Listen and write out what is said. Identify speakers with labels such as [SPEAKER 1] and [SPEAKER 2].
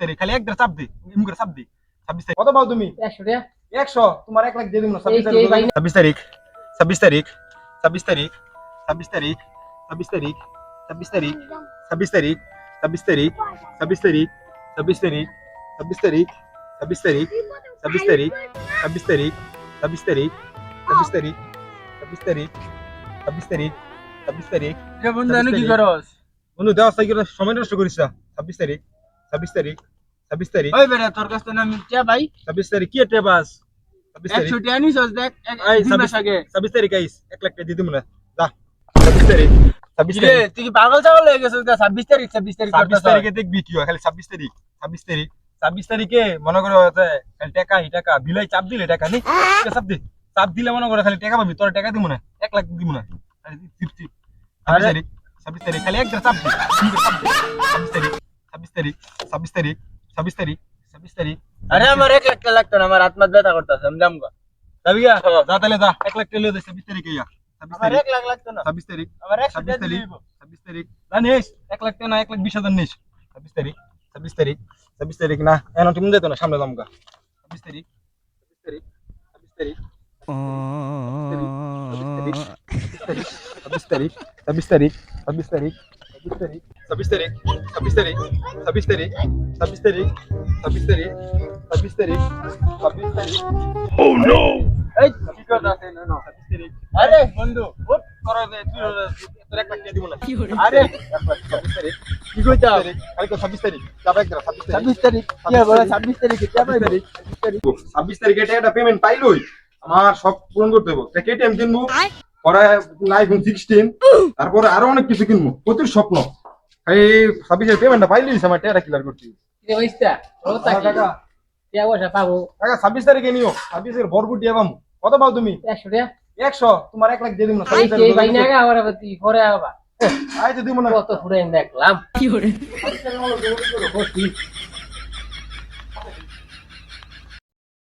[SPEAKER 1] তারিখ খালি একটা চাপ দে এমনি করে চাপ দে 26 তারিখ কত পাও তুমি
[SPEAKER 2] 100 টাকা
[SPEAKER 1] 100 তোমার 1 লাখ দিয়ে দিমু না
[SPEAKER 2] এই
[SPEAKER 1] 26 তারিখ 26 তারিখ 26 তারিখ 26 তারিখ 26 তারিখ 26 তারিখ 26 তারিখ 26 তারিখ 26 তারিখ 26 তারিখ 26 তারিখ 26 তারিখ 26 তারিখ 26 তারিখ 26 তারিখ 26 তারিখ 26 তারিখ 26 তারিখ 26 তারিখ
[SPEAKER 3] যে বন্ধু এনে কি করস
[SPEAKER 1] বন্ধু দেওয়া সাইকেল সময় নষ্ট করিস না 26 তারিখ 26 তারিখ 26 তারিখ
[SPEAKER 3] ওই বেটা তোর কাছে না মিলছে ভাই
[SPEAKER 1] 26 তারিখ কি এটা বাস 26 তারিখ
[SPEAKER 3] 100 টাকা নিছস দেখ
[SPEAKER 1] এই
[SPEAKER 3] দুই মাস আগে
[SPEAKER 1] 26 তারিখ আইস 1 লাখ টাকা দিয়ে দিমু না যা 26 তারিখ 26
[SPEAKER 3] রে
[SPEAKER 1] তারিখ
[SPEAKER 3] তুই কি পাগল ছাগল হয়ে গেছিস 26 তারিখ 26 তারিখ
[SPEAKER 1] 26 তারিখে দেখবি কি হয় খালি 26 তারিখ 26 তারিখ 26 তারিখে মনে করো খালি টাকা বিলাই চাপ দিলে টাকা নেই চাপ দিলে মনে করো খালি টাকা পাবি তোর টাকা দিমু না 1 লাখ দিমু না চিপ 26 তারিখ 26 তারিখ খালি একটা চাপ দি 26 তারিখ 26 তারিখ 26 তারিখ 26 তারিখ 26 তারিখ
[SPEAKER 3] আরে আমার 1 লাখ টাকা লাগতো না আমার আত্মা ব্যথা করতেছে আমি জামগা
[SPEAKER 1] যাবি যা তাহলে যা 1 লাখ টাকা লয়ে দে 26 তারিখে যা 26
[SPEAKER 3] আমার
[SPEAKER 1] তারিখ
[SPEAKER 3] 1 লাখ লাগতো না
[SPEAKER 1] 26 তারিখ
[SPEAKER 3] আমার 100
[SPEAKER 1] 26
[SPEAKER 3] টাকা
[SPEAKER 1] তারিখ
[SPEAKER 3] দিব
[SPEAKER 1] 26 তারিখ জানিস 1 লাখ টাকা না 1 লাখ 20,000 নিস 26 তারিখ 26 তারিখ 26 তারিখ না এখন তুমি যেত না সামনে যামগা 26 তারিখ 26 তারিখ 26 তারিখ 26 তারিখ 26 তারিখ 26 তারিখ 26 তারিখ 26 তারিখ 26 তারিখ 26 তারিখ 26 তারিখ 26 তারিখ 26 তারিখ
[SPEAKER 3] এই কি করতাছ না না
[SPEAKER 1] 26 তারিখ
[SPEAKER 3] আরে বন্ধু
[SPEAKER 1] ওট করো দে তুই তোর 1 লাখ টাকা দিব না
[SPEAKER 3] আরে
[SPEAKER 1] 26 তারিখ
[SPEAKER 3] কি কইতাছ
[SPEAKER 1] কালকে 26 তারিখ যাবে একদম
[SPEAKER 3] 26 তারিখ কি বলে 26 তারিখে কি পাইবো
[SPEAKER 1] 26 তারিখে এটা পেমেন্ট পাইলই আমার সব পূরণ করতে হবে একটা কেটিএম কিনবো পরে আইফোন 16 তারপরে আরো অনেক কিছু কিনবো প্রচুর স্বপ্ন এই 26 এর পেমেন্টটা পাইলই আমার টাকা ক্লিয়ার করতে
[SPEAKER 2] রে ভাইস্তা ও তাকি
[SPEAKER 1] টাকা
[SPEAKER 2] টাকা পয়সা পাবো
[SPEAKER 1] টাকা 26 তারিখে নিও 26 এর ভরপুর দিয়ে পাবো কত পাও তুমি
[SPEAKER 2] 100 টাকা
[SPEAKER 1] 100 তোমার 1 লাখ দিয়ে দিমু না
[SPEAKER 2] এই যে ভাই না আবার তুই পরে আবার
[SPEAKER 1] আইতে দিমু না
[SPEAKER 2] কত ফুরাইন দেখলাম
[SPEAKER 1] কি করে